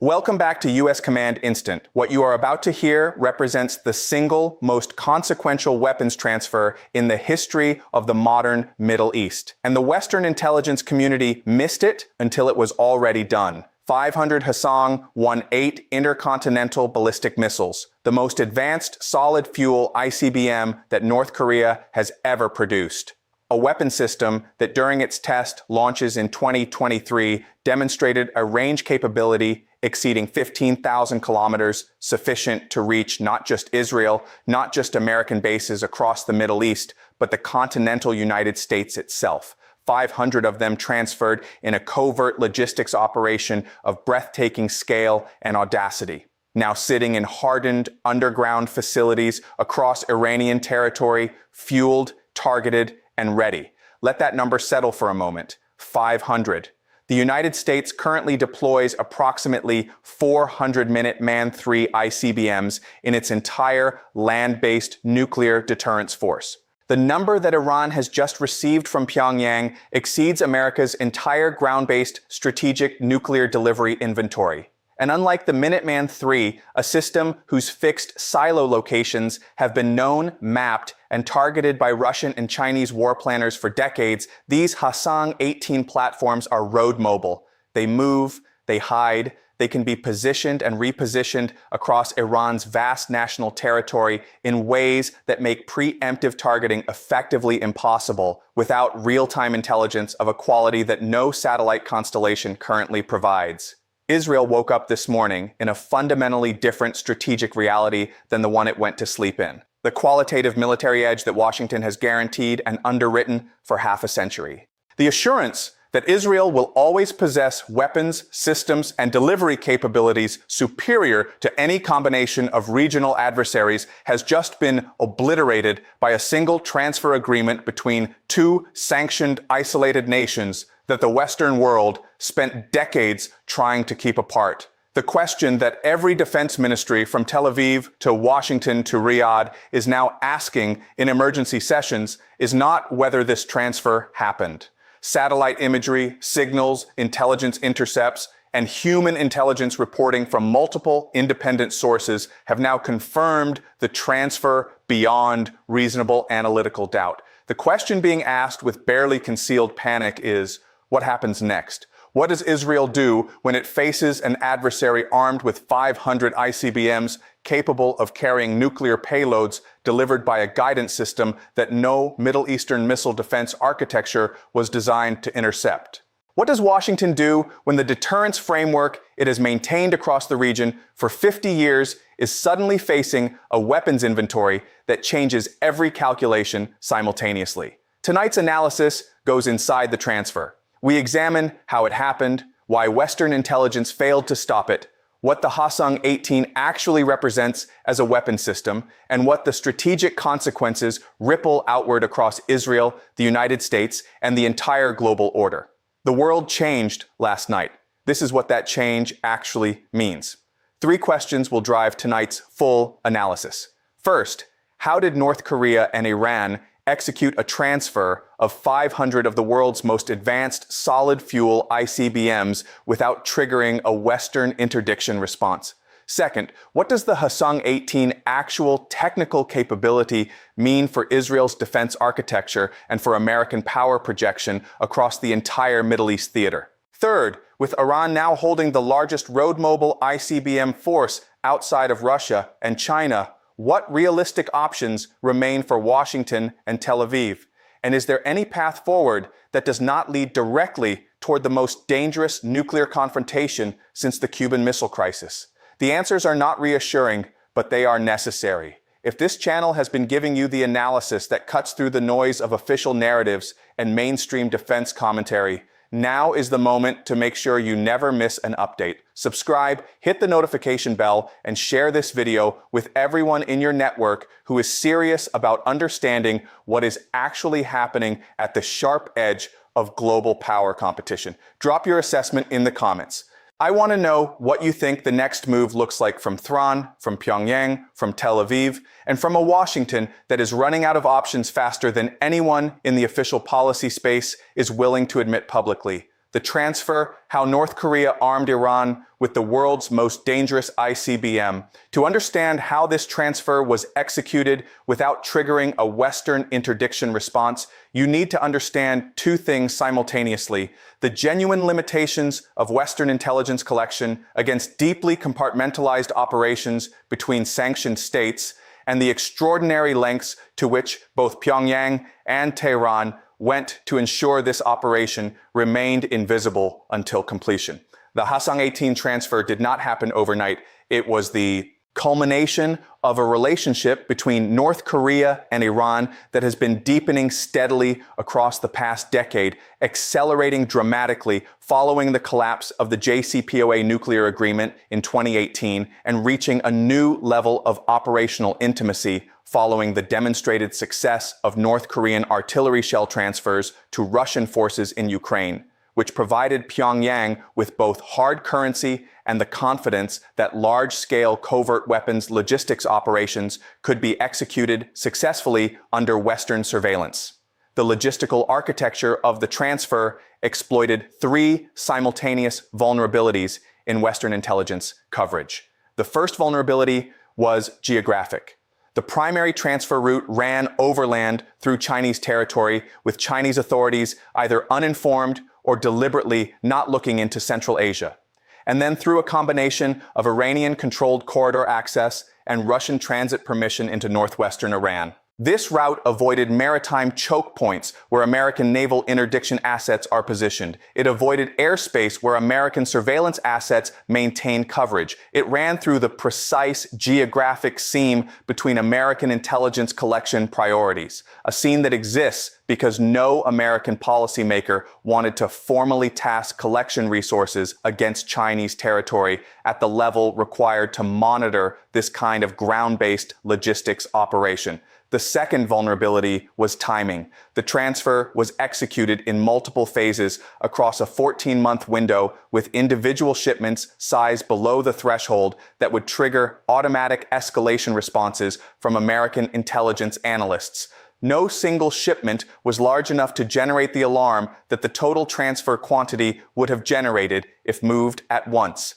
Welcome back to U.S. Command Instant. What you are about to hear represents the single most consequential weapons transfer in the history of the modern Middle East. And the Western intelligence community missed it until it was already done. 500 Hassan won 8 intercontinental ballistic missiles, the most advanced solid-fuel ICBM that North Korea has ever produced. A weapon system that during its test launches in 2023 demonstrated a range capability exceeding 15,000 kilometers, sufficient to reach not just Israel, not just American bases across the Middle East, but the continental United States itself. 500 of them transferred in a covert logistics operation of breathtaking scale and audacity. Now sitting in hardened underground facilities across Iranian territory, fueled, targeted, and ready. Let that number settle for a moment. 500. The United States currently deploys approximately 400 Minuteman III ICBMs in its entire land-based nuclear deterrence force. The number that Iran has just received from Pyongyang exceeds America's entire ground-based strategic nuclear delivery inventory. And unlike the Minuteman III, a system whose fixed silo locations have been known, mapped, and targeted by Russian and Chinese war planners for decades, these Hassan-18 platforms are road mobile. They move, they hide, they can be positioned and repositioned across Iran's vast national territory in ways that make preemptive targeting effectively impossible without real-time intelligence of a quality that no satellite constellation currently provides. Israel woke up this morning in a fundamentally different strategic reality than the one it went to sleep in. The qualitative military edge that Washington has guaranteed and underwritten for half a century. The assurance that Israel will always possess weapons, systems, and delivery capabilities superior to any combination of regional adversaries has just been obliterated by a single transfer agreement between two sanctioned, isolated nations that the Western world spent decades trying to keep apart. The question that every defense ministry from Tel Aviv to Washington to Riyadh is now asking in emergency sessions is not whether this transfer happened. Satellite imagery, signals, intelligence intercepts, and human intelligence reporting from multiple independent sources have now confirmed the transfer beyond reasonable analytical doubt. The question being asked with barely concealed panic is, what happens next? What does Israel do when it faces an adversary armed with 500 ICBMs capable of carrying nuclear payloads delivered by a guidance system that no Middle Eastern missile defense architecture was designed to intercept? What does Washington do when the deterrence framework it has maintained across the region for 50 years is suddenly facing a weapons inventory that changes every calculation simultaneously? Tonight's analysis goes inside the transfer. We examine how it happened, why Western intelligence failed to stop it, what the Hassan-18 actually represents as a weapon system, and what the strategic consequences ripple outward across Israel, the United States, and the entire global order. The world changed last night. This is what that change actually means. 3 questions will drive tonight's full analysis. First, how did North Korea and Iran execute a transfer of 500 of the world's most advanced solid-fuel ICBMs without triggering a Western interdiction response? Second, what does the Hassan-18 actual technical capability mean for Israel's defense architecture and for American power projection across the entire Middle East theater? Third, with Iran now holding the largest road-mobile ICBM force outside of Russia and China, what realistic options remain for Washington and Tel Aviv? And is there any path forward that does not lead directly toward the most dangerous nuclear confrontation since the Cuban Missile Crisis? The answers are not reassuring, but they are necessary. If this channel has been giving you the analysis that cuts through the noise of official narratives and mainstream defense commentary, now is the moment to make sure you never miss an update. Subscribe, hit the notification bell, and share this video with everyone in your network who is serious about understanding what is actually happening at the sharp edge of global power competition. Drop your assessment in the comments. I want to know what you think the next move looks like from Tehran, from Pyongyang, from Tel Aviv, and from a Washington that is running out of options faster than anyone in the official policy space is willing to admit publicly. The transfer, how North Korea armed Iran with the world's most dangerous ICBM. To understand how this transfer was executed without triggering a Western interdiction response, you need to understand two things simultaneously: the genuine limitations of Western intelligence collection against deeply compartmentalized operations between sanctioned states, and the extraordinary lengths to which both Pyongyang and Tehran went to ensure this operation remained invisible until completion. The Hwasong-18 transfer did not happen overnight. It was the culmination of a relationship between North Korea and Iran that has been deepening steadily across the past decade, accelerating dramatically following the collapse of the JCPOA nuclear agreement in 2018 and reaching a new level of operational intimacy following the demonstrated success of North Korean artillery shell transfers to Russian forces in Ukraine, which provided Pyongyang with both hard currency and the confidence that large-scale covert weapons logistics operations could be executed successfully under Western surveillance. The logistical architecture of the transfer exploited three simultaneous vulnerabilities in Western intelligence coverage. The first vulnerability was geographic. The primary transfer route ran overland through Chinese territory, with Chinese authorities either uninformed or deliberately not looking into Central Asia, and then through a combination of Iranian-controlled corridor access and Russian transit permission into northwestern Iran. This route avoided maritime choke points where American naval interdiction assets are positioned. It avoided airspace where American surveillance assets maintain coverage. It ran through the precise geographic seam between American intelligence collection priorities, a seam that exists because no American policymaker wanted to formally task collection resources against Chinese territory at the level required to monitor this kind of ground-based logistics operation. The second vulnerability was timing. The transfer was executed in multiple phases across a 14-month window, with individual shipments sized below the threshold that would trigger automatic escalation responses from American intelligence analysts. No single shipment was large enough to generate the alarm that the total transfer quantity would have generated if moved at once.